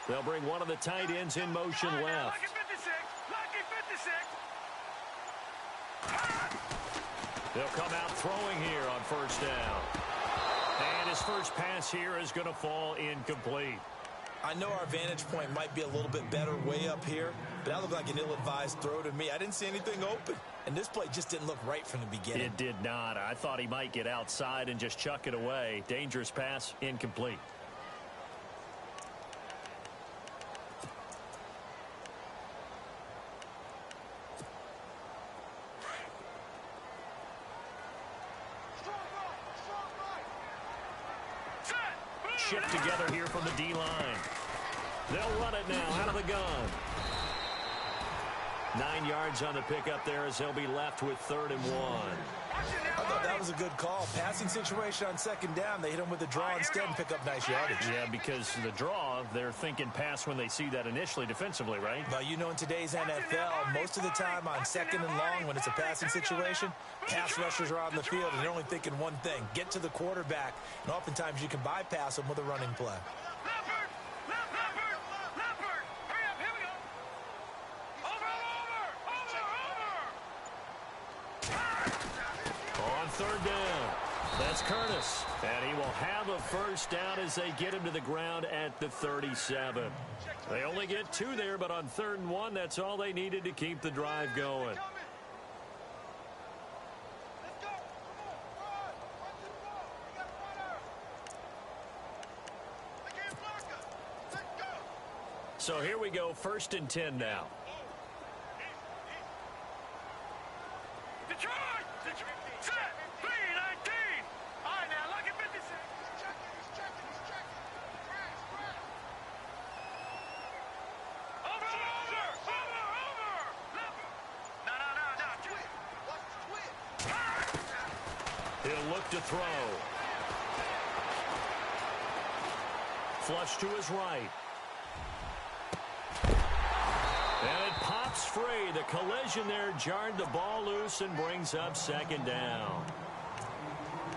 They'll bring one of the tight ends in motion left. They'll come out throwing here on first down. And his first pass here is going to fall incomplete. I know our vantage point might be a little bit better way up here, but that looked like an ill-advised throw to me. I didn't see anything open, and this play just didn't look right from the beginning. It did not. I thought he might get outside and just chuck it away. Dangerous pass, incomplete. Shift together here from the D-line. They'll run it now out of the gun. 9 yards on the pickup there as they'll be left with 3rd and 1. I thought that was a good call. Passing situation on 2nd down. They hit him with a draw instead and pick up nice yardage. Yeah, because the draw, they're thinking pass when they see that initially defensively, right? Well, you know in today's NFL, most of the time on 2nd and long when it's a passing situation, pass rushers are on the field and they're only thinking one thing, get to the quarterback. And oftentimes you can bypass them with a running play. On 3rd down, that's Curtis. And he will have a first down as they get him to the ground at the 37. They only get 2 there, but on 3rd and 1, that's all they needed to keep the drive going. So here we go, 1st and 10 now. He'll look to throw. Flush to his right. And it pops free. The collision there jarred the ball loose and brings up 2nd down.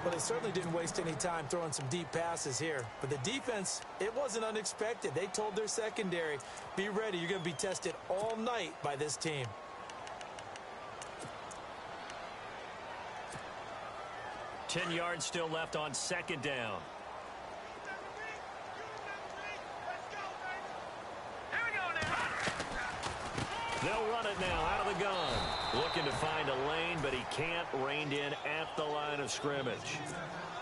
Well, they certainly didn't waste any time throwing some deep passes here. But the defense, it wasn't unexpected. They told their secondary, be ready. You're going to be tested all night by this team. Ten yards still left on 2nd down. They'll run it now out of the gun. Looking to find a lane, but he can't. Reined in at the line of scrimmage.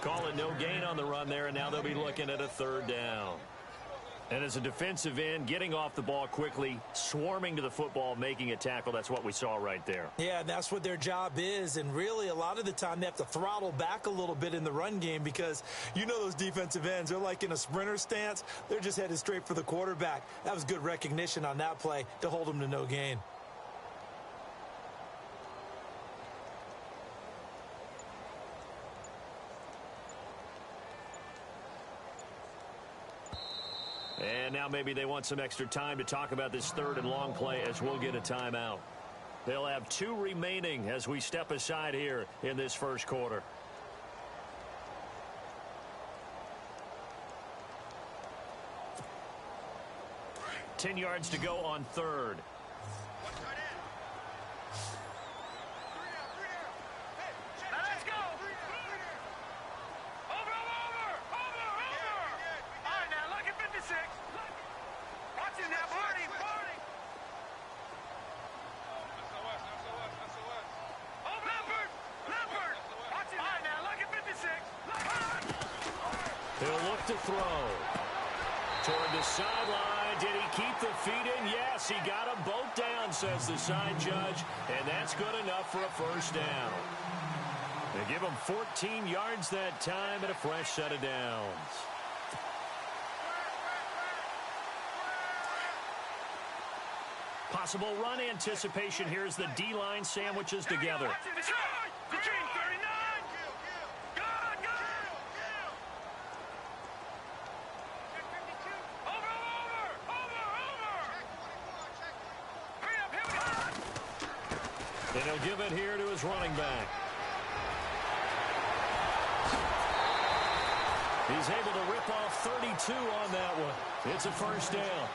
Call it no gain on the run there, and now they'll be looking at a 3rd down. And as a defensive end, getting off the ball quickly, swarming to the football, making a tackle, that's what we saw right there. Yeah, and that's what their job is. And really, a lot of the time, they have to throttle back a little bit in the run game because you know those defensive ends, they're like in a sprinter stance. They're just headed straight for the quarterback. That was good recognition on that play to hold them to no gain. And now maybe they want some extra time to talk about this 3rd and long play as we'll get a timeout. They'll have 2 remaining as we step aside here in this 1st quarter. Ten yards to go on 3rd. He'll look to throw. Toward the sideline. Did he keep the feet in? Yes, he got them both down, says the side judge. And that's good enough for a first down. They give him 14 yards that time and a fresh set of downs. Possible run anticipation here as the D-line sandwiches together. And he'll give it here to his running back. He's able to rip off 32 on that one. It's a first down.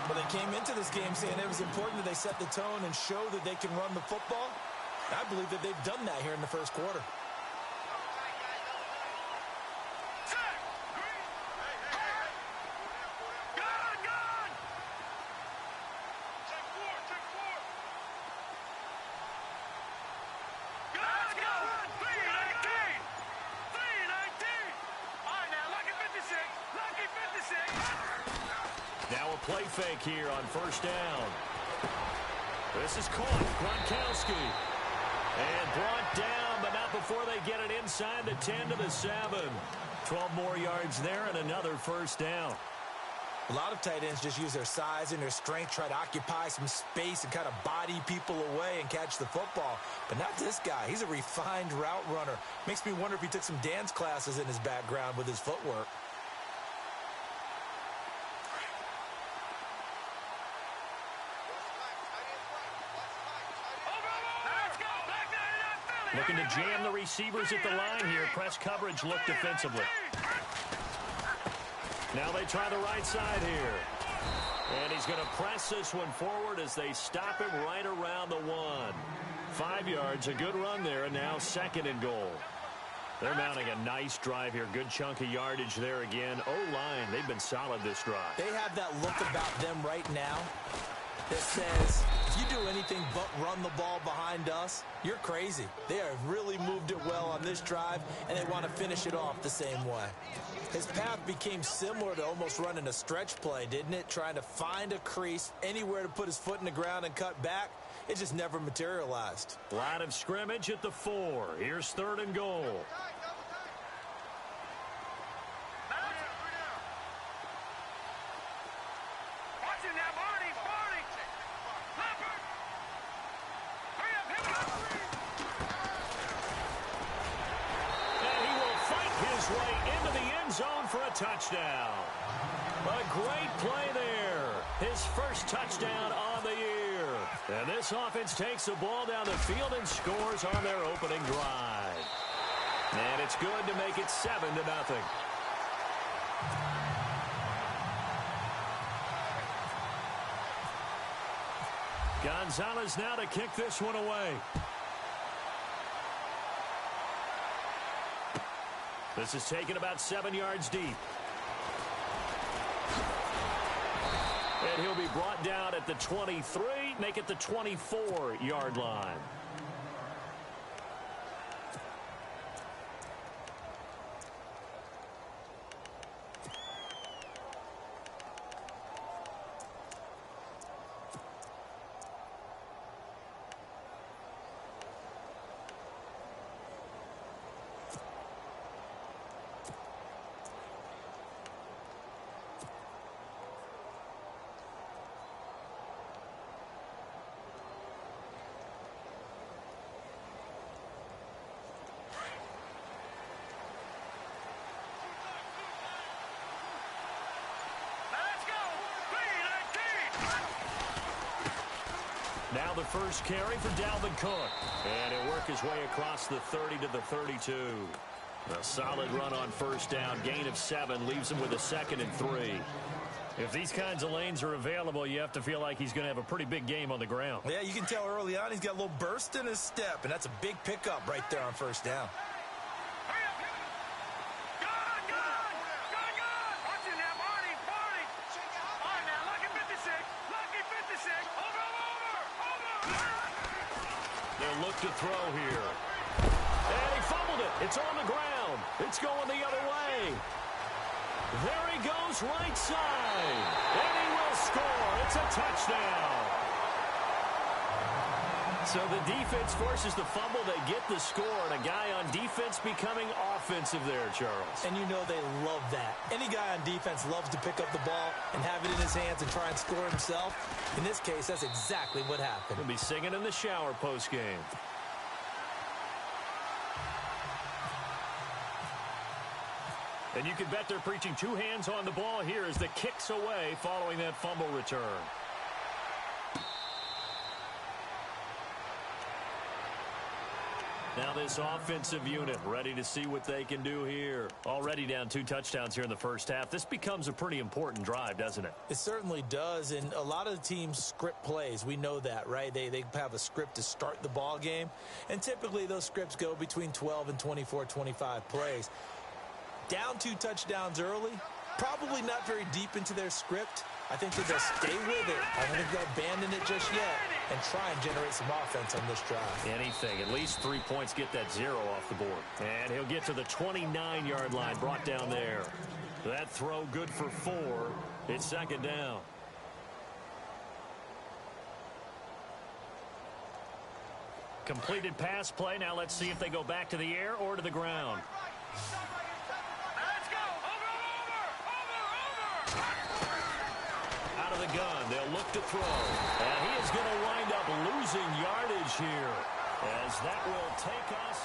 Well, they came into this game saying it was important that they set the tone and show that they can run the football. I believe that they've done that here in the first quarter. Now a play fake here on first down. This is caught. Gronkowski. And brought down, but not before they get it inside the 10 to the 7. 12 more yards there and another first down. A lot of tight ends just use their size and their strength, try to occupy some space and kind of body people away and catch the football. But not this guy. He's a refined route runner. Makes me wonder if he took some dance classes in his background with his footwork. Looking to jam the receivers at the line here. Press coverage look defensively. Now they try the right side here. And he's going to press this one forward as they stop him right around the 1. 5 yards, a good run there, and now second and goal. They're mounting a nice drive here. Good chunk of yardage there again. O-line, they've been solid this drive. They have that look about them right now that says, if you do anything but run the ball behind us, you're crazy. They have really moved it well on this drive, and they want to finish it off the same way. His path became similar to almost running a stretch play, didn't it? Trying to find a crease, anywhere to put his foot in the ground and cut back. It just never materialized. Line of scrimmage at the 4. Here's third and goal. Zone for a touchdown. A great play there. His first touchdown on the year. And this offense takes the ball down the field and scores on their opening drive. And it's good to make it 7-0. Gonzalez now to kick this one away. This is taken about 7 yards deep. And he'll be brought down at the 23, make it the 24-yard line. Now the first carry for Dalvin Cook. And he'll work his way across the 30 to the 32. A solid run on first down. Gain of 7 leaves him with a 2nd and 3. If these kinds of lanes are available, you have to feel like he's going to have a pretty big game on the ground. Yeah, you can tell early on he's got a little burst in his step, and that's a big pickup right there on first down. They'll look to throw here. And he fumbled it. It's on the ground. It's going the other way. There he goes right side. And he will score. It's a touchdown. So the defense forces the fumble. They get the score. And a guy on defense becoming offensive there, Charles. And you know they love that. Any guy on defense loves to pick up the ball and have it in his hands and try and score himself. In this case, that's exactly what happened. He'll be singing in the shower post-game. And you can bet they're preaching 2 hands on the ball here as the kick's away following that fumble return. Now this offensive unit ready to see what they can do here. Already down 2 touchdowns here in the first half. This becomes a pretty important drive, doesn't it? It certainly does, and a lot of the teams script plays. We know that, right? They have a script to start the ball game, and typically those scripts go between 12 and 24, 25 plays. Down 2 touchdowns early, probably not very deep into their script. I think that they'll stay with it. I don't think they'll abandon it just yet and try and generate some offense on this drive. Anything. At least 3 points, get that 0 off the board. And he'll get to the 29-yard line, brought down there. That throw good for 4. It's second down. Completed pass play. Now let's see if they go back to the air or to the ground. Out of the gun, they'll look to throw. And he is going to wind up losing yardage here, as that will take us.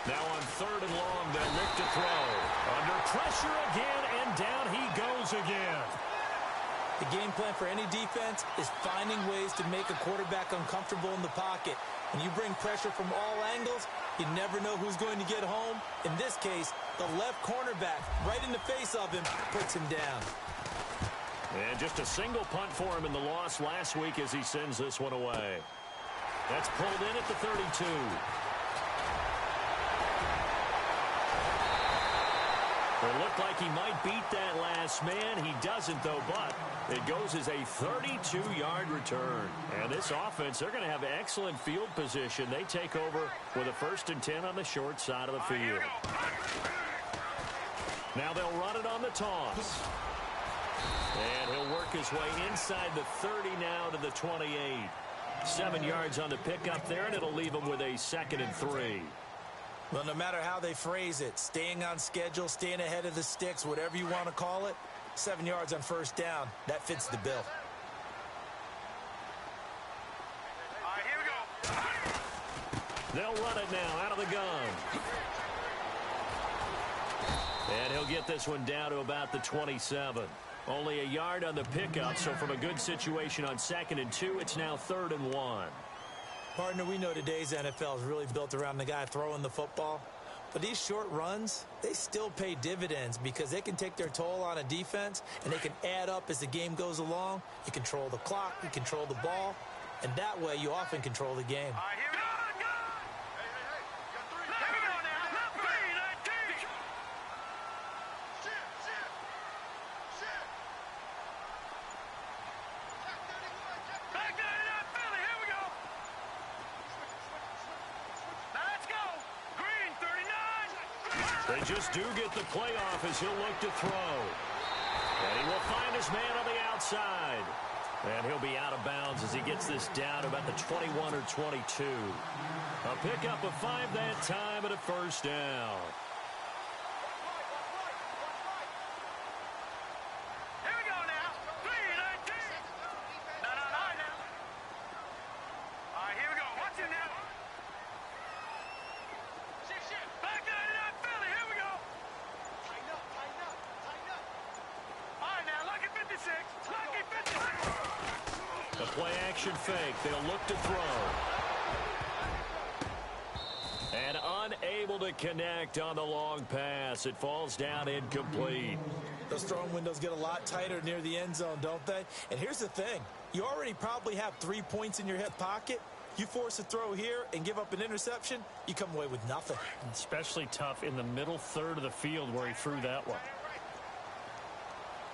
Now on 3rd and long, they'll look to throw. Under pressure again, and down he goes again. The game plan for any defense is finding ways to make a quarterback uncomfortable in the pocket. When you bring pressure from all angles, you never know who's going to get home. In this case, the left cornerback, right in the face of him, puts him down. And just a single punt for him in the loss last week as he sends this one away. That's pulled in at the 32. It looked like he might beat that last man. He doesn't, though, but it goes as a 32-yard return. And this offense, they're going to have excellent field position. They take over with a 1st and 10 on the short side of the field. Now they'll run it on the toss. And he'll work his way inside the 30 now to the 28. 7 yards on the pickup there, and it'll leave him with a 2nd and 3. Well, no matter how they phrase it, staying on schedule, staying ahead of the sticks, whatever you want to call it, 7 yards on 1st down, that fits the bill. All right, here we go. They'll run it now out of the gun. And he'll get this one down to about the 27. Only a yard on the pickup, so from a good situation on 2nd and 2, it's now 3rd and 1. Partner, we know today's NFL is really built around the guy throwing the football. But these short runs, they still pay dividends because they can take their toll on a defense, and they can add up as the game goes along. You control the clock, you control the ball, and that way you often control the game. All right, here we go. Hey, got 3. Here we go now. Left 3, 19. Back 99, Philly, here we go. Let's go. Green, 39. They just do get the playoff as he'll look to throw. And he will find his man on the outside. And he'll be out of bounds as he gets this down to about the 21 or 22. A pickup of 5 that time and a 1st down. Here we go now. 3, 19. No, now. All right, here we go. Watch it now. Back 99, Philly. Here we go. Tighten up. All right, now, lucky 56. Lucky 56. The play-action fake. They'll look to throw. And unable to connect on the long pass. It falls down incomplete. Those throwing windows get a lot tighter near the end zone, don't they? And here's the thing. You already probably have 3 points in your hip pocket. You force a throw here and give up an interception, you come away with nothing. Especially tough in the middle third of the field where he threw that one.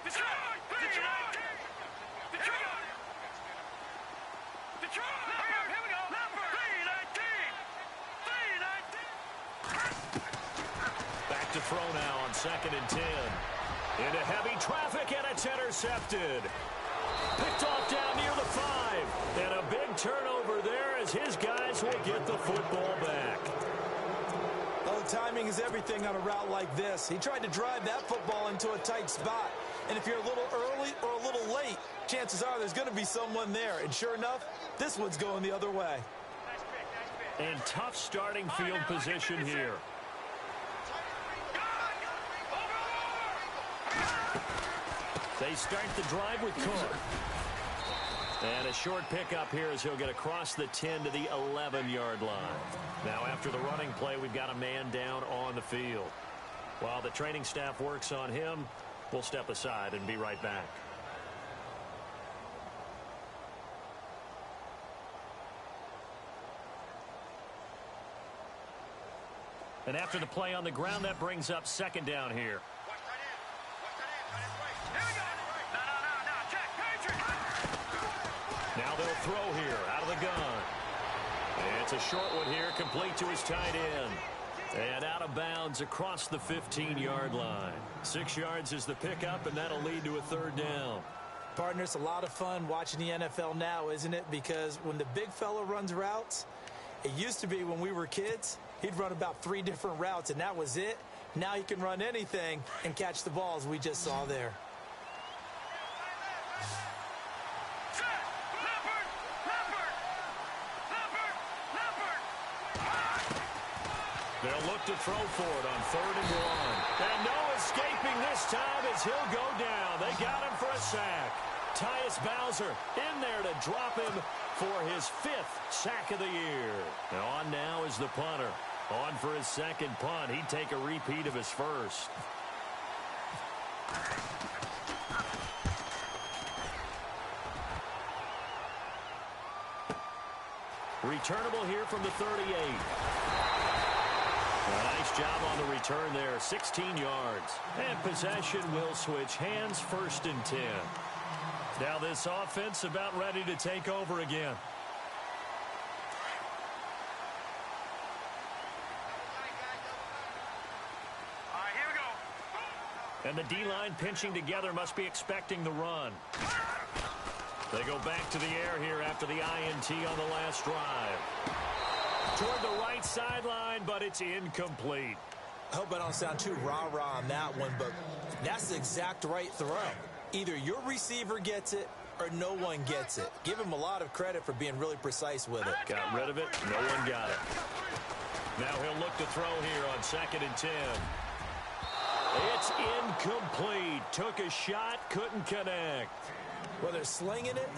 Detroit! Here we go. Number 3, 19. 3, 19. Back to throw now on 2nd and 10. Into heavy traffic, and it's intercepted. Picked off down near the 5. And a big turnover there as his guys will get the football back. Well, the timing is everything on a route like this. He tried to drive that football into a tight spot. And if you're a little early or a little late, chances are there's going to be someone there. And sure enough, this one's going the other way. And tough starting field position here. They start the drive with Cook. And a short pickup here as he'll get across the 10 to the 11-yard line. Now, after the running play, we've got a man down on the field. While the training staff works on him, we'll step aside and be right back. And after the play on the ground, that brings up 2nd down here. Now they'll throw here out of the gun. And it's a short one here, complete to his tight end. And out of bounds across the 15-yard line. 6 yards is the pickup, and that'll lead to a 3rd down. Partner, it's a lot of fun watching the NFL now, isn't it? Because when the big fella runs routes, it used to be when we were kids, he'd run about 3 different routes, and that was it. Now he can run anything and catch the balls we just saw there. They'll look to throw for it on 3rd and 1. And no escaping this time as he'll go down. They got him for a sack. Tyus Bowser in there to drop him for his 5th sack of the year. Now on now is the punter. On for his 2nd punt. He'd take a repeat of his 1st. Returnable here from the 38. A nice job on the return there, 16 yards. And possession will switch hands, 1st and 10. Now this offense about ready to take over again. All right, here we go. And the D-line pinching together must be expecting the run. They go back to the air here after the INT on the last drive. Toward the right sideline, but it's incomplete. I hope I don't sound too rah-rah on that one, but that's the exact right throw. Either your receiver gets it or no one gets it. Give him a lot of credit for being really precise with it. Got rid of it. No one got it. Now he'll look to throw here on 2nd and 10. It's incomplete. Took a shot, couldn't connect. Well, they're slinging it,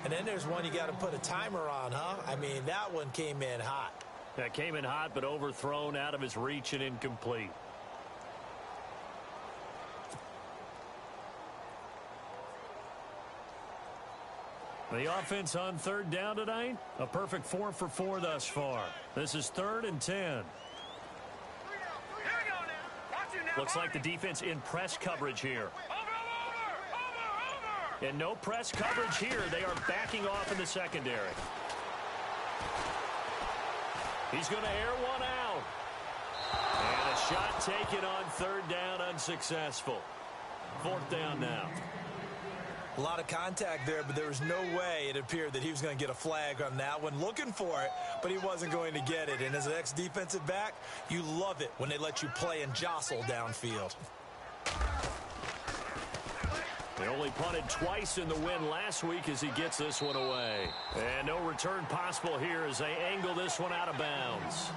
and then there's one you got to put a timer on, huh? I mean, that one came in hot. That came in hot, but overthrown out of his reach and incomplete. The offense on 3rd down tonight, a perfect 4 for 4 thus far. This is 3rd and 10. Looks like the defense in press coverage here. And no press coverage here. They are backing off in the secondary. He's going to air one out. And a shot taken on 3rd down, unsuccessful. 4th down now. A lot of contact there, but there was no way it appeared that he was going to get a flag on that one. Looking for it, but he wasn't going to get it. And as an ex-defensive back, you love it when they let you play and jostle downfield. They only punted twice in the win last week as he gets this one away. And no return possible here as they angle this one out of bounds.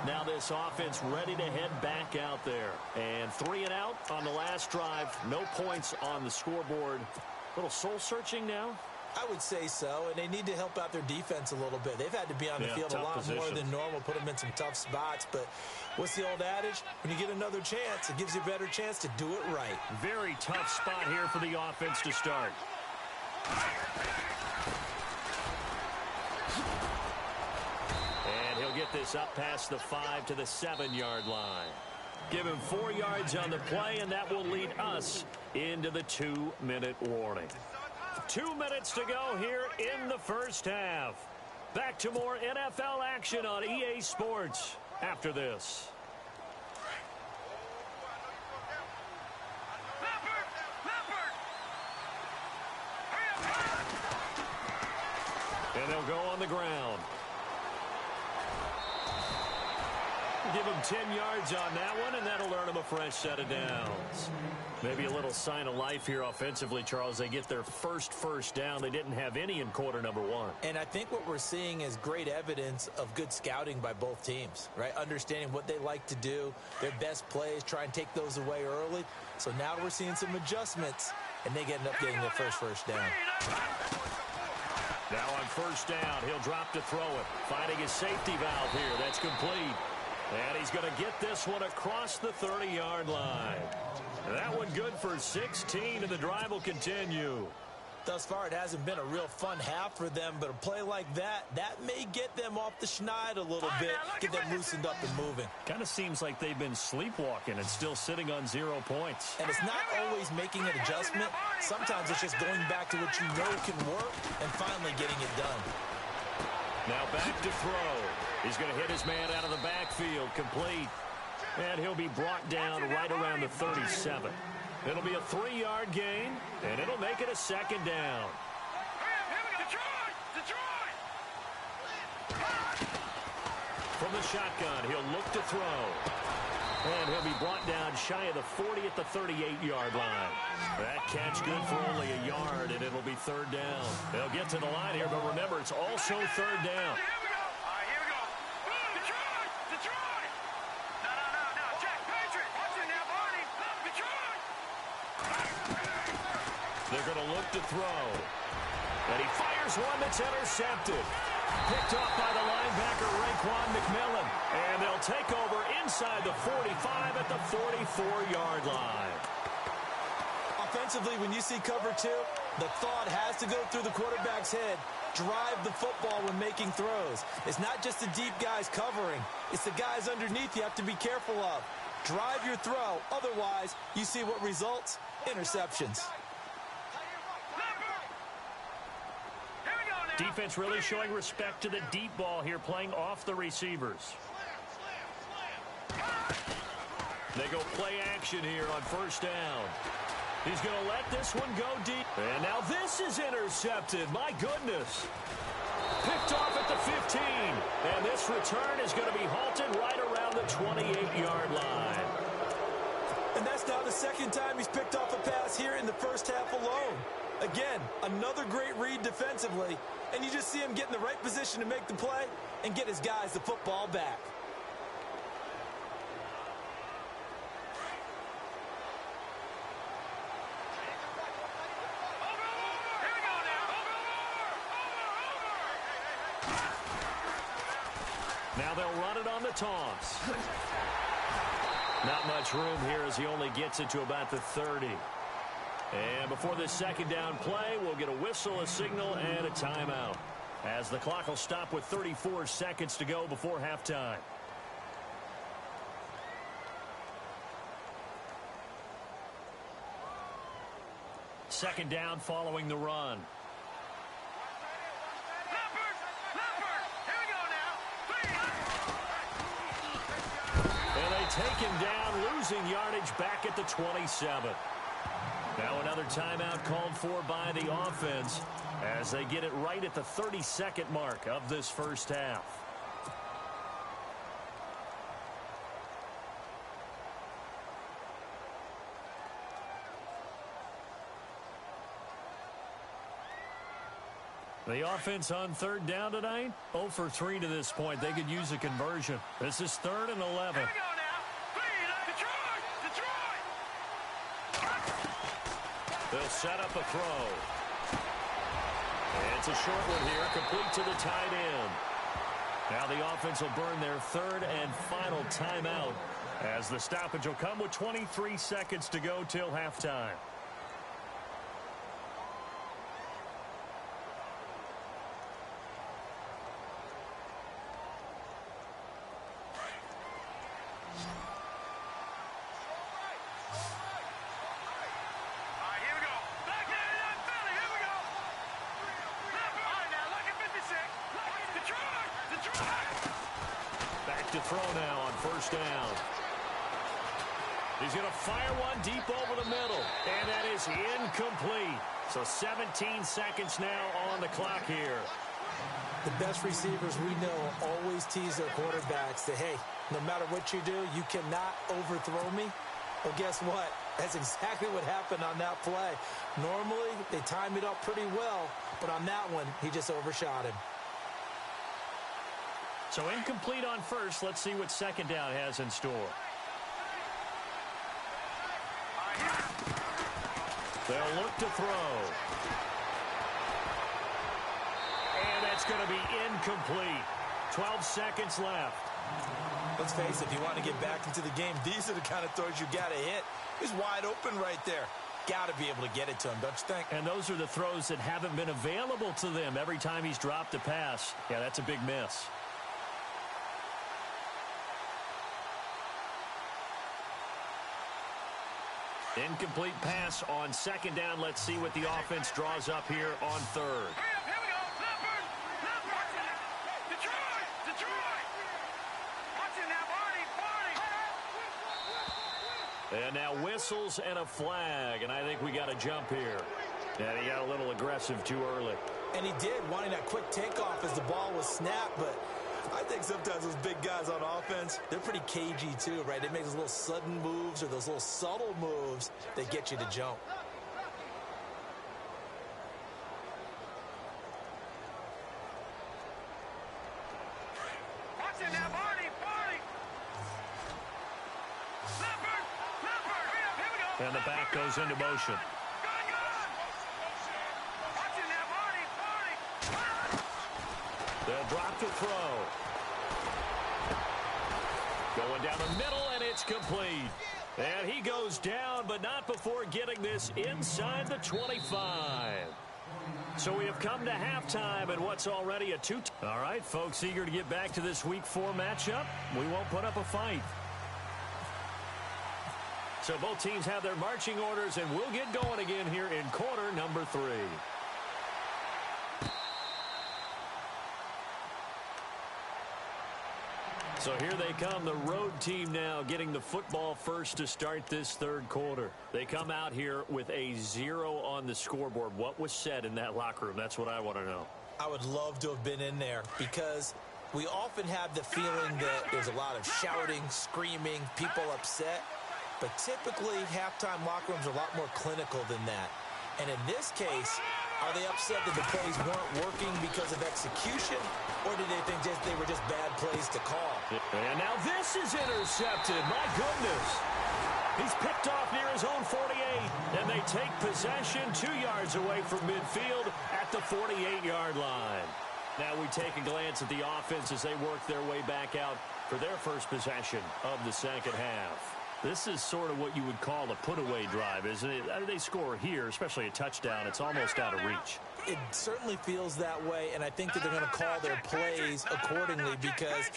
Now this offense ready to head back out there. And 3 and out on the last drive. No points on the scoreboard. A little soul-searching now? I would say so, and they need to help out their defense a little bit. They've had to be on the field a lot more than normal, put them in some tough spots. But what's the old adage? When you get another chance, it gives you a better chance to do it right. Very tough spot here for the offense to start. And he'll get this up past the 5 to the 7-yard line. Give him 4 yards on the play, and that will lead us into the 2-minute warning. 2 minutes to go here in the first half. Back to more NFL action on EA Sports after this. And they'll go on the ground. Give him 10 yards on that one, and that'll earn him a fresh set of downs. Maybe a little sign of life here offensively, Charles. They get their first down. They didn't have any in quarter number one. And I think what we're seeing is great evidence of good scouting by both teams, right? Understanding what they like to do, their best plays, try and take those away early. So now we're seeing some adjustments, and they end up getting their first down. Now on first down, he'll drop to throw it. Finding his safety valve here. That's complete. And he's going to get this one across the 30-yard line. That one good for 16, and the drive will continue. Thus far, it hasn't been a real fun half for them, but a play like that may get them off the schneid a little bit, get them loosened up and moving. Kind of seems like they've been sleepwalking and still sitting on 0 points. And it's not always making an adjustment. Sometimes it's just going back to what you know can work and finally getting it done. Now back to throw. He's going to hit his man out of the backfield, complete. And he'll be brought down right around the 37. It'll be a 3-yard gain, and it'll make it a second down. From the shotgun, he'll look to throw. And he'll be brought down shy of the 40 at the 38-yard line. That catch good for only a yard, and it'll be third down. They'll get to the line here, but remember, it's also third down. They're going to look to throw. And he fires one that's intercepted. Picked off by the linebacker, Raekwon McMillan. And they'll take over inside the 45 at the 44-yard line. Offensively, when you see cover two, the thought has to go through the quarterback's head. Drive the football when making throws. It's not just the deep guys covering. It's the guys underneath you have to be careful of. Drive your throw. Otherwise, you see what results? Interceptions. Defense really showing respect to the deep ball here, playing off the receivers. They go play action here on first down. He's going to let this one go deep. And now this is intercepted. My goodness. Picked off at the 15. And this return is going to be halted right around the 28-yard line. And that's now the second time he's picked off a pass here in the first half alone. Again, another great read defensively, and you just see him get in the right position to make the play and get his guys the football back. Now they'll run it on the toss. Not much room here as he only gets it to about the 30. And before this second down play, we'll get a whistle, a signal, and a timeout, as the clock will stop with 34 seconds to go before halftime. Second down following the run. And they take him down, losing yardage back at the 27. Now another timeout called for by the offense as they get it right at the 32nd mark of this first half. The offense on third down tonight, 0 for 3 to this point. They could use a conversion. This is 3rd and 11. They'll set up a throw. And it's a short one here, complete to the tight end. Now the offense will burn their third and final timeout as the stoppage will come with 23 seconds to go till halftime. To throw now on first down. He's going to fire one deep over the middle, and that is incomplete. So 17 seconds now on the clock here. The best receivers we know always tease their quarterbacks that, hey, no matter what you do, you cannot overthrow me. Well, guess what? That's exactly what happened on that play. Normally, they time it up pretty well, but on that one, he just overshot him. So incomplete on first. Let's see what second down has in store. They'll look to throw. And that's going to be incomplete. 12 seconds left. Let's face it, if you want to get back into the game, these are the kind of throws you got to hit. He's wide open right there. Got to be able to get it to him, don't you think? And those are the throws that haven't been available to them every time he's dropped a pass. Yeah, that's a big miss. Incomplete pass on second down. Let's see what the offense draws up here on third. Here we go. Leopard. Detroit. Watch it now, Barney. And now whistles and a flag, and I think we got a jump here. And he got a little aggressive too early. And he did, wanting that quick takeoff as the ball was snapped, but I think sometimes those big guys on offense, they're pretty cagey too, right? They make those little sudden moves or those little subtle moves that get you to jump. Watch it now, Barney. Leopard. Here we go. And the back goes into motion. Watch it now, Barney. They'll drop the throw. Going down the middle, and it's complete. And he goes down, but not before getting this inside the 25. So we have come to halftime, and what's already a 2. All right, folks, eager to get back to this Week 4 matchup. We won't put up a fight. So both teams have their marching orders, and we'll get going again here in quarter number 3. So here they come, the road team now getting the football first to start this third quarter. They come out here with a 0 on the scoreboard. What was said in that locker room? That's what I want to know. I would love to have been in there because we often have the feeling that there's a lot of shouting, screaming, people upset. But typically, halftime locker rooms are a lot more clinical than that. And in this case, are they upset that the plays weren't working because of execution, or did they think they were just bad plays to call? And now this is intercepted. My goodness. He's picked off near his own 48, and they take possession 2 yards away from midfield at the 48-yard line. Now we take a glance at the offense as they work their way back out for their first possession of the second half. This is sort of what you would call a put-away drive, isn't it? They score here, especially a touchdown. It's almost out of reach. It certainly feels that way, and I think that they're going to call their plays accordingly because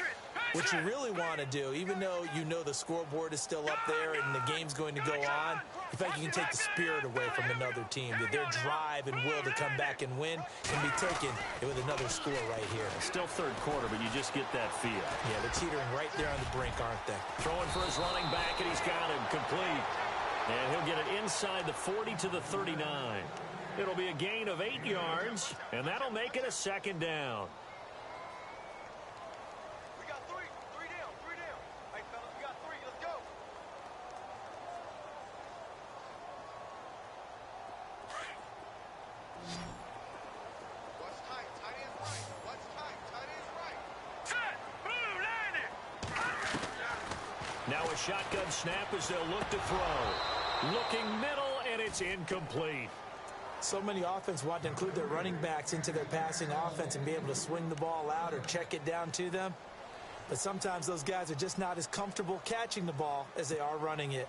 what you really want to do, even though you know the scoreboard is still up there and the game's going to go on, in fact, you can take the spirit away from another team. That their drive and will to come back and win can be taken with another score right here. Still third quarter, but you just get that feel. Yeah, they're teetering right there on the brink, aren't they? Throwing for his running back, and he's got him complete. And he'll get it inside the 40 to the 39. It'll be a gain of 8 yards, and that'll make it a second down. We got three down. Hey, fellas, we got 3. Let's go. What's tight? Tight end's right. What's tight? Tight end's right. Set. Blue landed. Now a shotgun snap as they'll look to throw. Looking middle, and it's incomplete. So many offense want to include their running backs into their passing offense and be able to swing the ball out or check it down to them. But sometimes those guys are just not as comfortable catching the ball as they are running it.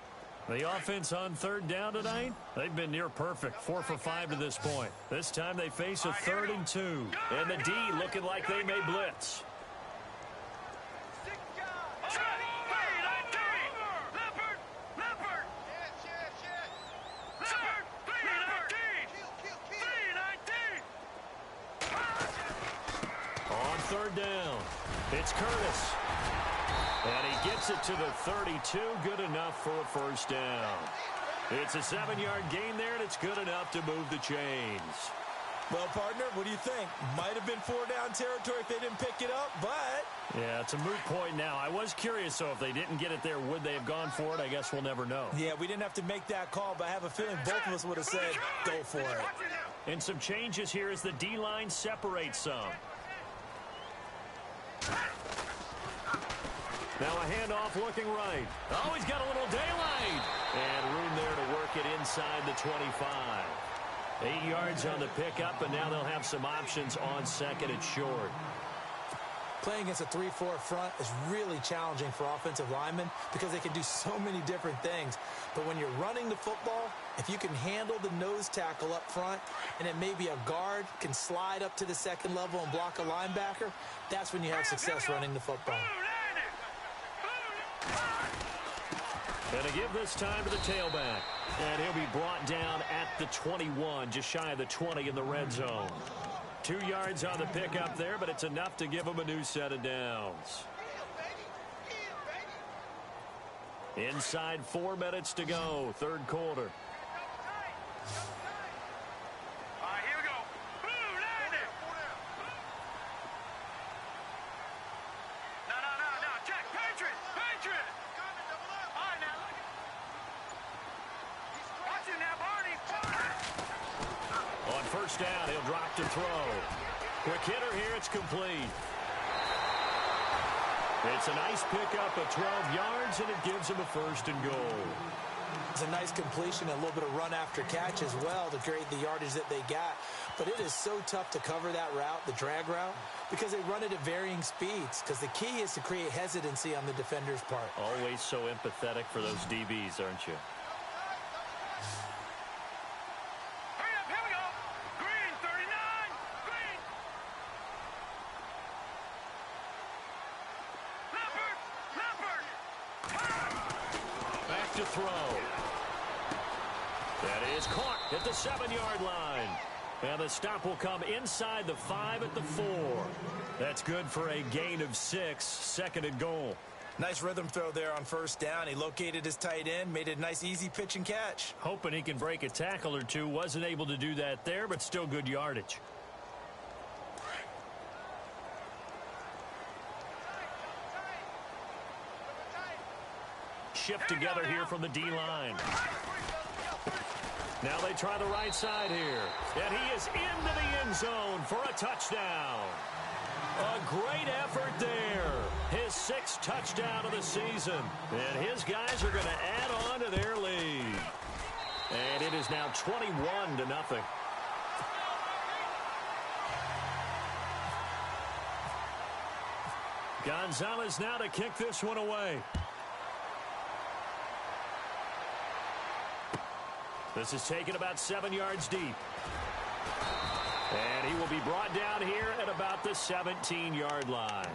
The offense on third down tonight, they've been near perfect. 4 for 5 to this point. This time they face a 3rd and 2. And the D looking like they may blitz. Third down. It's Curtis. And he gets it to the 32. Good enough for a first down. It's a 7-yard gain there, and it's good enough to move the chains. Well, partner, what do you think? Might have been 4-down territory if they didn't pick it up, but... Yeah, it's a moot point now. I was curious, so if they didn't get it there, would they have gone for it? I guess we'll never know. Yeah, we didn't have to make that call, but I have a feeling both of us would have said, go for it. And some changes here as the D-line separates some. Now a handoff looking right. Oh, he's got a little daylight. And room there to work it inside the 25. 8 yards on the pickup, and now they'll have some options on second and short. Playing against a 3-4 front is really challenging for offensive linemen because they can do so many different things. But when you're running the football, if you can handle the nose tackle up front and then maybe a guard can slide up to the second level and block a linebacker, that's when you have success running the football. And to give this time to the tailback. And he'll be brought down at the 21, just shy of the 20 in the red zone. 2 yards on the pickup there, but it's enough to give him a new set of downs. Inside 4 minutes to go, third quarter. All right, here we go. Boom, land it. No, check. Patriot. All right, now. Watch it now, Barney. On first down, he'll drop to throw. Quick hitter here, it's complete. It's a nice pickup of 12 yards, and it gives him a first and goal. It's a nice completion and a little bit of run after catch as well to create the yardage that they got. But it is so tough to cover that route, the drag route, because they run it at varying speeds. Because the key is to create hesitancy on the defender's part. Always so empathetic for those DBs, aren't you? Hurry up, here we go. Green, 39. Green. Leopard. Back to throw. That is caught at the 7-yard line. And the stop will come inside the 5 at the 4. That's good for a gain of 6, second and goal. Nice rhythm throw there on first down. He located his tight end, made it a nice easy pitch and catch. Hoping he can break a tackle or two. Wasn't able to do that there, but still good yardage. Shift together here from the D-line. Now they try the right side here. And he is into the end zone for a touchdown. A great effort there. His 6th touchdown of the season. And his guys are going to add on to their lead. And it is now 21-0. Gonzalez now to kick this one away. This is taken about 7 yards deep. And he will be brought down here at about the 17-yard line.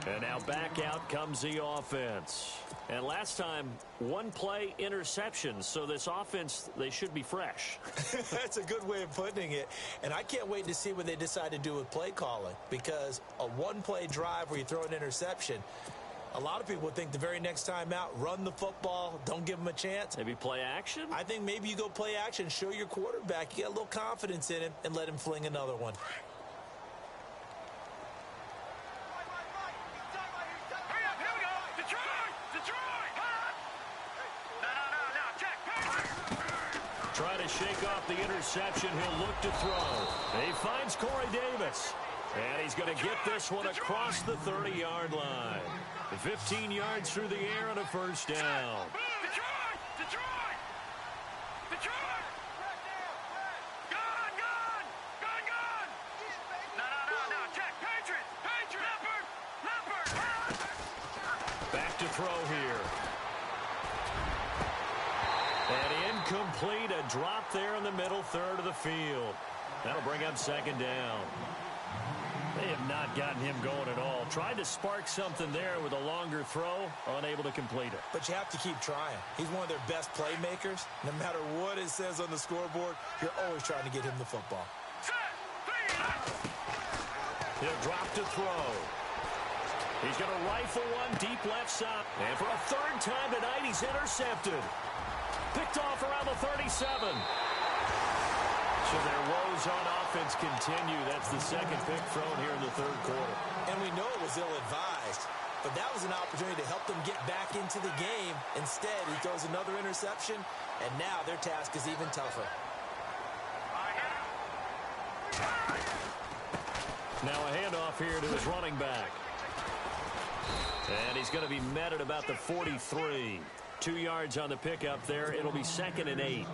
And now back out comes the offense. And last time, 1 play interception. So this offense, they should be fresh. That's a good way of putting it. And I can't wait to see what they decide to do with play calling. Because a 1-play drive where you throw an interception, a lot of people would think the very next time out, run the football, don't give them a chance. Maybe play action? I think maybe you go play action, show your quarterback, you got a little confidence in him, and let him fling another one. Hurry up, here we go. Detroit. No, check. Try to shake off the interception. He'll look to throw. He finds Corey Davis. And he's going to get this one across the 30-yard line. 15 yards through the air and a first down. Detroit. Gone. No, check. Patriot. Leopard. Back to throw here. And incomplete. A drop there in the middle third of the field. That'll bring up second down. They have not gotten him going at all. Tried to spark something there with a longer throw, unable to complete it. But you have to keep trying. He's one of their best playmakers. No matter what it says on the scoreboard, you're always trying to get him the football. He'll drop to throw. He's going to rifle one deep left side. And for a 3rd time tonight, he's intercepted. Picked off around the 37. So their woes on offense continue. That's the second pick thrown here in the third quarter. And we know it was ill-advised, but that was an opportunity to help them get back into the game. Instead, he throws another interception, and now their task is even tougher. Now a handoff here to his running back. And he's going to be met at about the 43. 2 yards on the pickup there. It'll be 2nd and 8.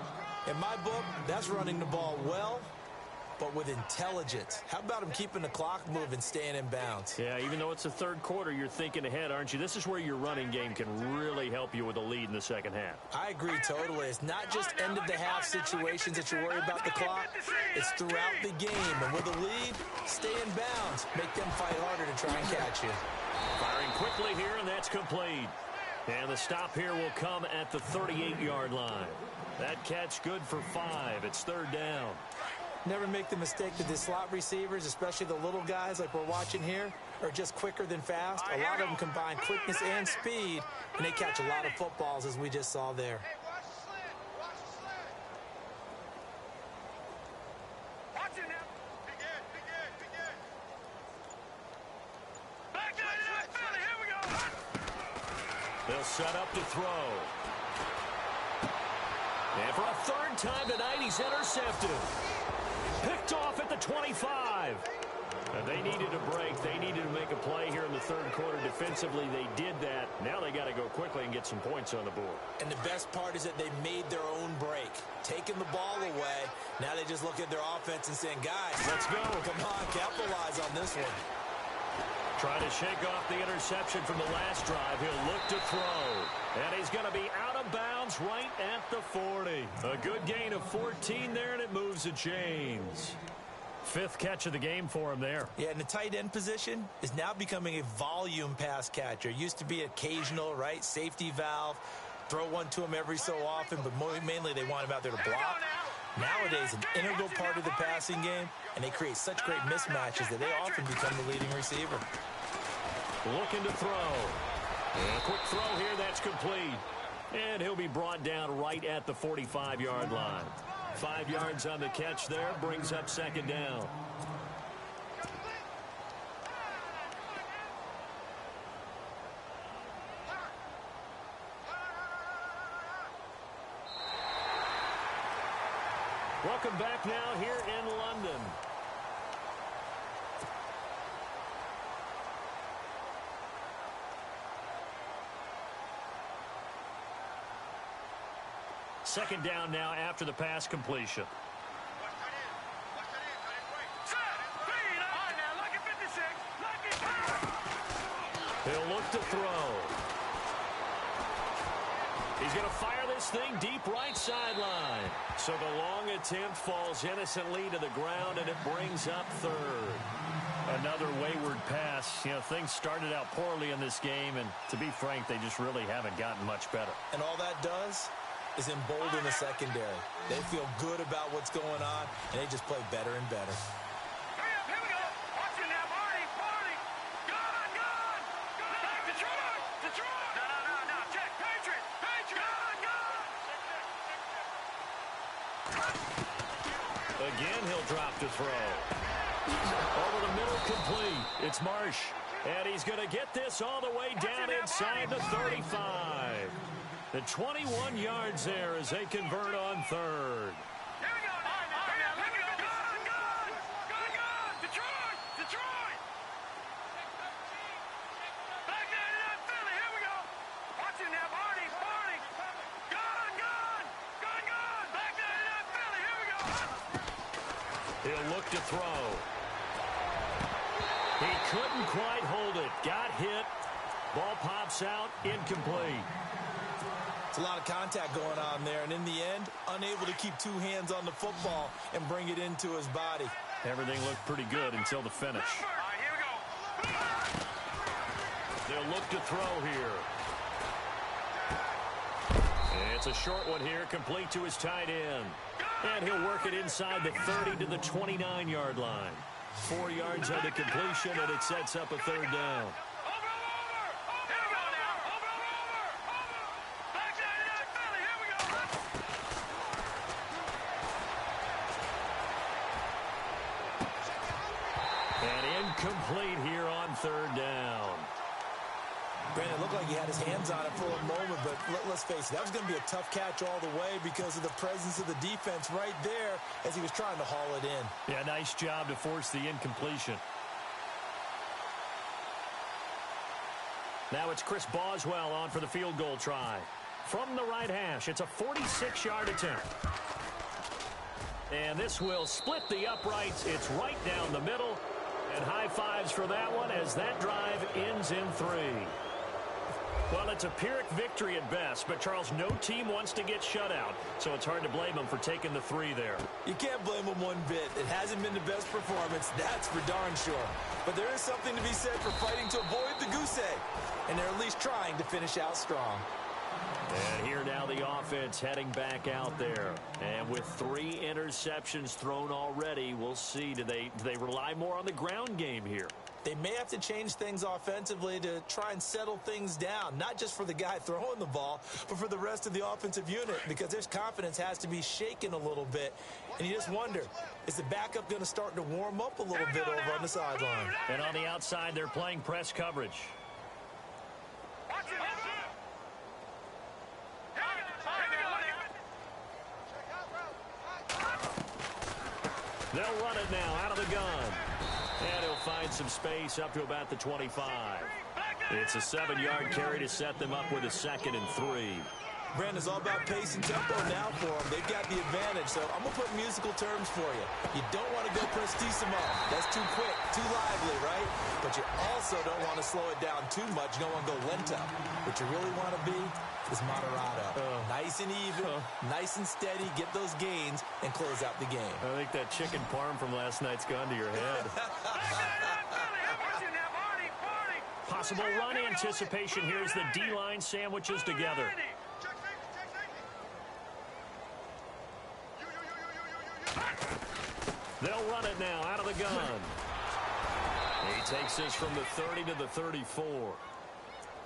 In my book, that's running the ball well, but with intelligence. How about him keeping the clock moving, staying in bounds? Yeah, even though it's the third quarter, you're thinking ahead, aren't you? This is where your running game can really help you with a lead in the second half. I agree totally. It's not just end-of-the-half situations that you worry about the clock. It's throughout the game. And with a lead, stay in bounds. Make them fight harder to try and catch you. Firing quickly here, and that's complete. And the stop here will come at the 38-yard line. That catch good for 5. It's 3rd down. Never make the mistake that the slot receivers, especially the little guys like we're watching here, are just quicker than fast. A lot of them combine quickness and speed, and they catch a lot of footballs, as we just saw there. They'll set up to throw. And for a 3rd time tonight, he's intercepted. Picked off at the 25. And they needed a break. They needed to make a play here in the third quarter. Defensively, they did that. Now they got to go quickly and get some points on the board. And the best part is that they made their own break. Taking the ball away. Now they just look at their offense and saying, guys, let's go. Come on, capitalize on this one. Trying to shake off the interception from the last drive. He'll look to throw. And he's going to be out of bounds right at the 40. A good gain of 14 there, and it moves the chains. 5th catch of the game for him there. Yeah, and the tight end position is now becoming a volume pass catcher. Used to be occasional, right? Safety valve. Throw one to him every so often, but mainly they want him out there to block. Nowadays, an integral part of the passing game, and they create such great mismatches that they often become the leading receiver. Looking to throw. And a quick throw here, that's complete. And he'll be brought down right at the 45-yard line. 5 yards on the catch there, brings up 2nd down. Welcome back now here in London. Second down now after the pass completion. He'll look to throw. He's going to fire this thing deep right sideline. So the long attempt falls innocently to the ground, and it brings up 3rd. Another wayward pass. You know, things started out poorly in this game, and to be frank, they just really haven't gotten much better. And all that does is embolden the secondary. They feel good about what's going on, and they just play better and better. Here we go. Watch it now, Barney. Gun. Detroit. No. Check. Patriot. Gun. Again, he'll drop to throw. Over the middle, complete. It's Marsh. And he's going to get this all the way down inside the 35. The 21 yards there as they convert on 3rd. Here we go. Gun. Detroit. Back there to that Philly. Here we go. Watch it now, Barney. Gun. Back there to that Philly. Here we go. He'll look to throw. He couldn't quite hold it. Got hit. Ball pops out. Incomplete. It's a lot of contact going on there, and in the end, unable to keep 2 hands on the football and bring it into his body. Everything looked pretty good until the finish. All right, here we go. They'll look to throw here. It's a short one here, complete to his tight end. And he'll work it inside the 30 to the 29-yard line. 4 yards on the completion, and it sets up a 3rd down. Incomplete here on third down. Brandon, it looked like he had his hands on it for a moment, but let's face it, that was going to be a tough catch all the way because of the presence of the defense right there as he was trying to haul it in. Yeah, nice job to force the incompletion. Now it's Chris Boswell on for the field goal try. From the right hash, it's a 46-yard attempt. And this will split the uprights. It's right down the middle. And high fives for that one as that drive ends in 3. Well, it's a Pyrrhic victory at best, but, Charles, no team wants to get shut out, so it's hard to blame them for taking the 3 there. You can't blame them one bit. It hasn't been the best performance, that's for darn sure. But there is something to be said for fighting to avoid the goose egg, and they're at least trying to finish out strong. And here now the offense heading back out there. And with 3 interceptions thrown already, we'll see. Do they rely more on the ground game here? They may have to change things offensively to try and settle things down, not just for the guy throwing the ball, but for the rest of the offensive unit, because their confidence has to be shaken a little bit. And you just wonder, is the backup going to start to warm up a little bit over on the sideline? And on the outside, they're playing press coverage. They'll run it now out of the gun. And he'll find some space up to about the 25. It's a 7-yard carry to set them up with a 2nd and 3. Brandon's all about pace and tempo now for them. They've got the advantage, so I'm going to put musical terms for you. You don't want to go prestissimo. That's too quick, too lively, right? But you also don't want to slow it down too much. You don't want to go lento. What you really want to be is moderato. Nice and even, nice and steady, get those gains, and close out the game. I think that chicken parm from last night's gone to your head. Possible run anticipation. Here's the D-line sandwiches together. They'll run it now out of the gun. He takes this from the 30 to the 34.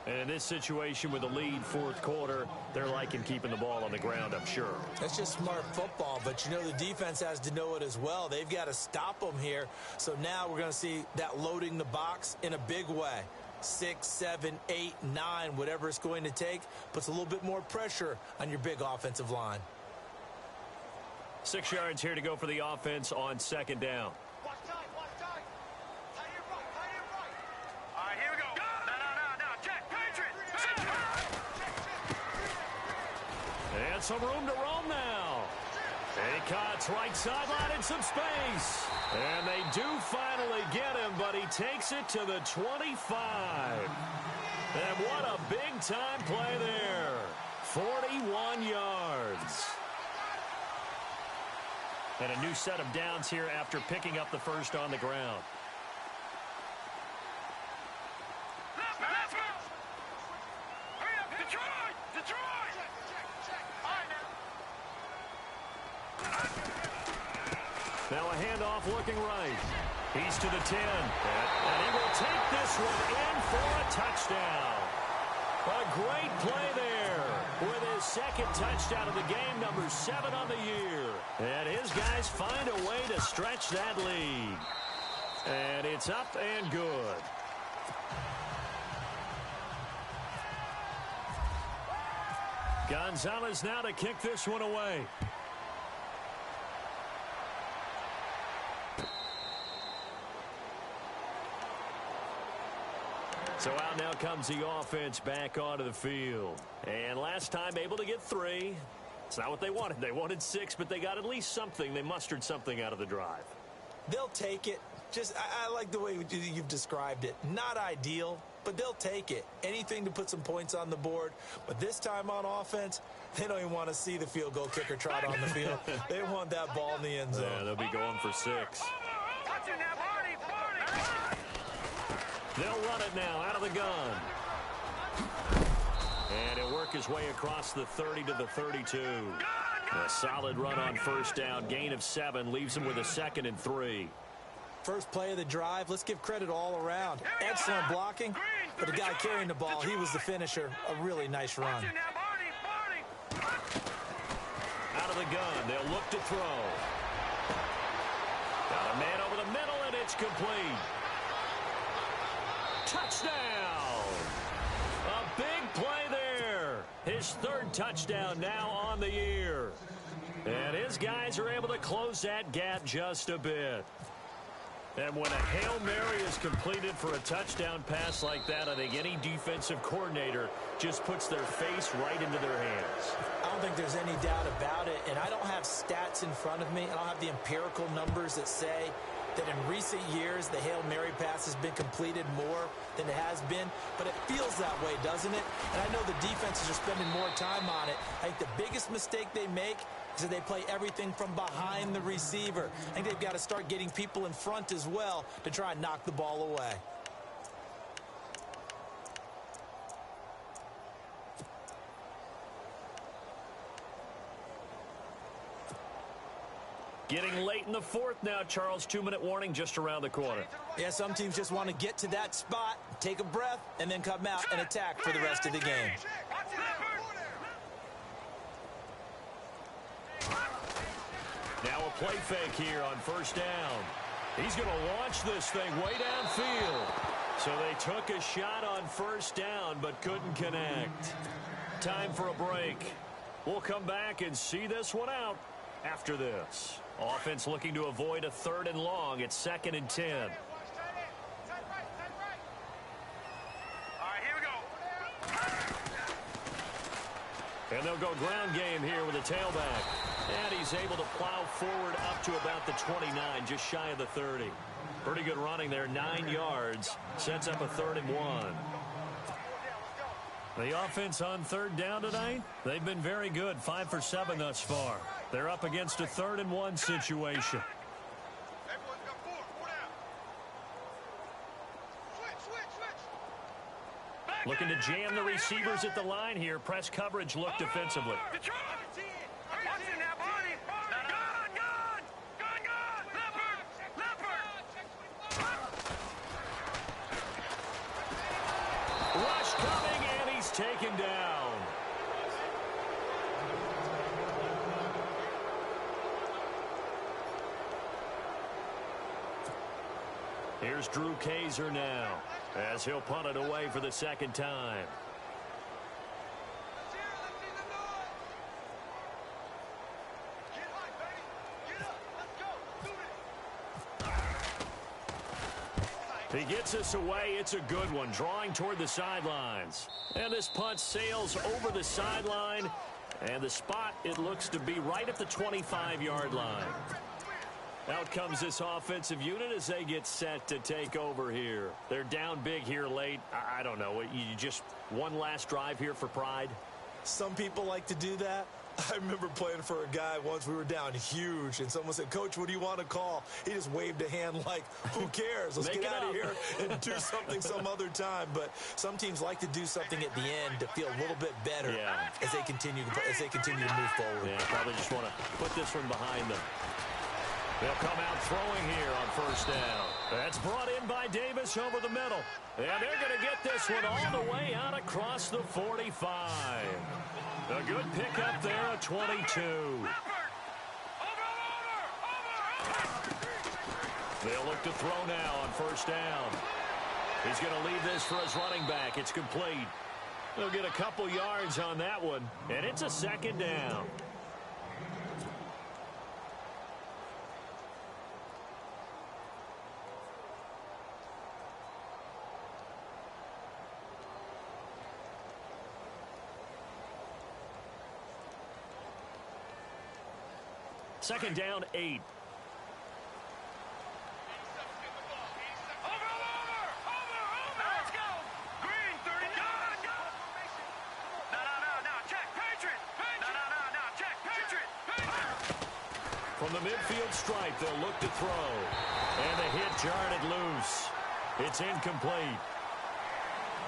And in this situation with the lead 4th quarter, they're liking keeping the ball on the ground, I'm sure. That's just smart football, but you know the defense has to know it as well. They've got to stop them here. So now we're going to see that loading the box in a big way. 6, 7, 8, 9, whatever it's going to take, puts a little bit more pressure on your big offensive line. 6 yards here to go for the offense on 2nd down. Watch time. Tight end right. All right, here we go. No. Check. And some room to roam now. He cuts right sideline and some space. And they do finally get him, but he takes it to the 25. And what a big-time play there. 41 yards. And a new set of downs here after picking up the first on the ground. Hurry up, Detroit! All right, Now a handoff looking right. He's to the 10. And he will take this one in for a touchdown. A great play there with his 2nd touchdown of the game, number 7 on the year. And his guys find a way to stretch that lead. And it's up and good. Gonzalez now to kick this one away. So out now comes the offense back onto the field. And last time able to get 3. It's not what they wanted. They wanted 6, but they got at least something. They mustered something out of the drive. They'll take it. I like the way you've described it. Not ideal, but they'll take it. Anything to put some points on the board. But this time on offense, they don't even want to see the field goal kicker trot on the field. They want that ball in the end zone. Yeah, they'll be going for 6. They'll run it now out of the gun. And he'll work his way across the 30 to the 32. A solid run on first down. Gain of 7 leaves him with a 2nd and 3. First play of the drive, let's give credit all around. Excellent blocking, but the guy carrying the ball, he was the finisher. A really nice run. Out of the gun, they'll look to throw. Got a man over the middle, and it's complete. Touchdown! A big play there. His third touchdown now on the year. And his guys are able to close that gap just a bit. And when a Hail Mary is completed for a touchdown pass like that, I think any defensive coordinator just puts their face right into their hands. I don't think there's any doubt about it, and I don't have stats in front of me. I don't have the empirical numbers that say that in recent years the Hail Mary pass has been completed more than it has been, but it feels that way, doesn't it? And I know the defenses are spending more time on it. I think the biggest mistake they make is that they play everything from behind the receiver. I think they've got to start getting people in front as well to try and knock the ball away. Getting late in the fourth now, Charles. 2-minute warning just around the corner. Yeah, some teams just want to get to that spot, take a breath, and then come out and attack for the rest of the game. Now a play fake here on first down. He's going to launch this thing way downfield. So they took a shot on first down but couldn't connect. Time for a break. We'll come back and see this one out after this. Offense looking to avoid a 3rd and long. It's 2nd and 10. All right, here we go. And they'll go ground game here with a tailback. And he's able to plow forward up to about the 29, just shy of the 30. Pretty good running there, 9 yards. Sets up a 3rd and 1. The offense on 3rd down tonight, they've been very good, 5 for 7 thus far. They're up against a 3rd and 1 situation. Looking to jam the receivers at the line here. Press coverage look defensively. Rush coming, and he's taken down. Here's Drew Kaiser now, as he'll punt it away for the 2nd time. He gets us away. It's a good one, drawing toward the sidelines. And this punt sails over the sideline, and the spot, it looks to be right at the 25-yard line. Out comes this offensive unit as they get set to take over here. They're down big here late. I don't know. You just one last drive here for pride? Some people like to do that. I remember playing for a guy once. We were down huge, and someone said, "Coach, what do you want to call?" He just waved a hand like, who cares? Let's get out of here and do something some other time. But some teams like to do something at the end to feel a little bit better as they continue to move forward. Yeah, probably just want to put this one behind them. They'll come out throwing here on first down. That's brought in by Davis over the middle. And they're going to get this one all the way out across the 45. A good pickup there at 22. They'll look to throw now on first down. He's going to leave this for his running back. It's complete. They'll get a couple yards on that one, and it's a 2nd down. Second down, 8. From the midfield stripe, they'll look to throw. And the hit jarred it loose. It's incomplete.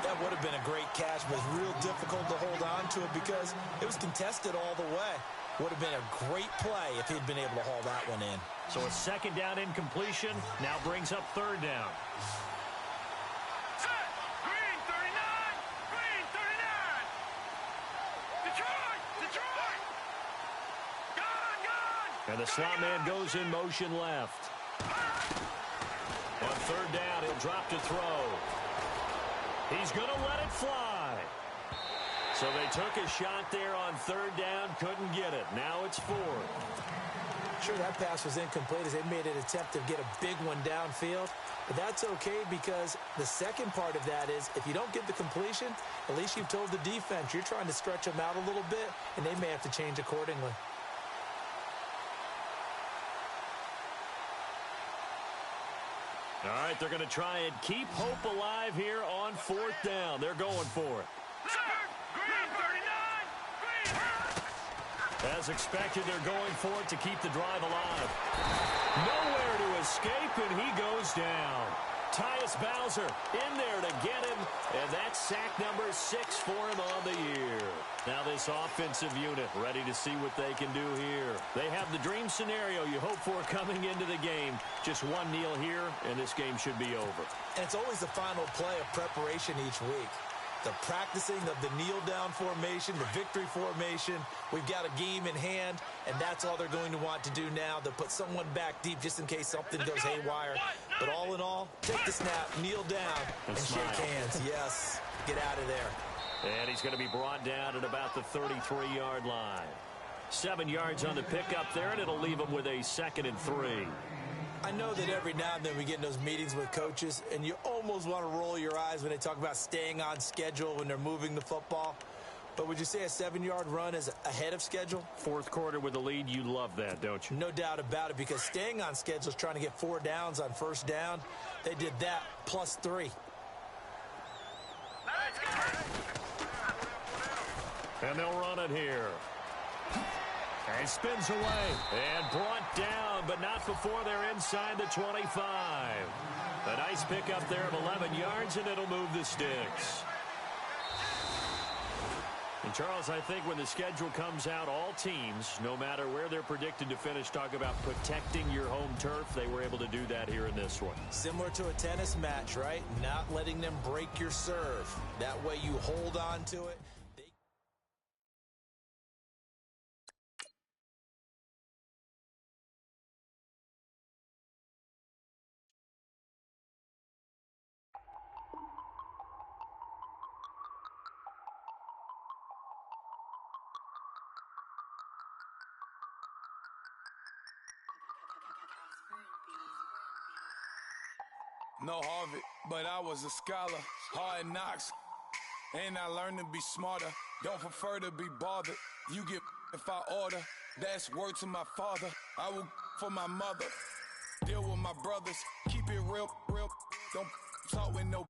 That would have been a great catch, but it's real difficult to hold on to it because it was contested all the way. Would have been a great play if he'd been able to haul that one in. So a 2nd down incompletion now brings up 3rd down. Set. Green 39. Green 39. Detroit. Gone. And the slot man goes in motion left. On 3rd down, he'll drop to throw. He's going to let it fly. So they took a shot there on third down, couldn't get it. Now it's fourth. Sure, that pass was incomplete as they made an attempt to get a big one downfield. But that's okay because the second part of that is if you don't get the completion, at least you've told the defense you're trying to stretch them out a little bit, and they may have to change accordingly. All right, they're going to try and keep hope alive here on fourth down. They're going for it. As expected, they're going for it to keep the drive alive. Nowhere to escape, and he goes down. Tyus Bowser in there to get him, and that's sack number 6 for him on the year. Now this offensive unit ready to see what they can do here. They have the dream scenario you hope for coming into the game. Just one kneel here, and this game should be over. And it's always the final play of preparation each week. The practicing of the kneel-down formation, the victory formation. We've got a game in hand, and that's all they're going to want to do now. They'll put someone back deep just in case something goes haywire. But all in all, take the snap, kneel down, and shake hands. Yes, get out of there. And he's going to be brought down at about the 33-yard line. 7 yards on the pickup there, and it'll leave him with a 2nd and 3. I know that every now and then we get in those meetings with coaches, and you almost want to roll your eyes when they talk about staying on schedule when they're moving the football. But would you say a 7-yard run is ahead of schedule? Fourth quarter with the lead, you love that, don't you? No doubt about it, because staying on schedule is trying to get 4 downs on first down. They did that plus 3. And they'll run it here. And spins away. And brought down, but not before they're inside the 25. A nice pickup there of 11 yards, and it'll move the sticks. And, Charles, I think when the schedule comes out, all teams, no matter where they're predicted to finish, talk about protecting your home turf. They were able to do that here in this one. Similar to a tennis match, right? Not letting them break your serve. That way you hold on to it. No Harvard, but I was a scholar. Hard knocks, and I learned to be smarter. Don't prefer to be bothered. You get if I order. That's word to my father. I will for my mother. Deal with my brothers. Keep it real, real. Don't talk with no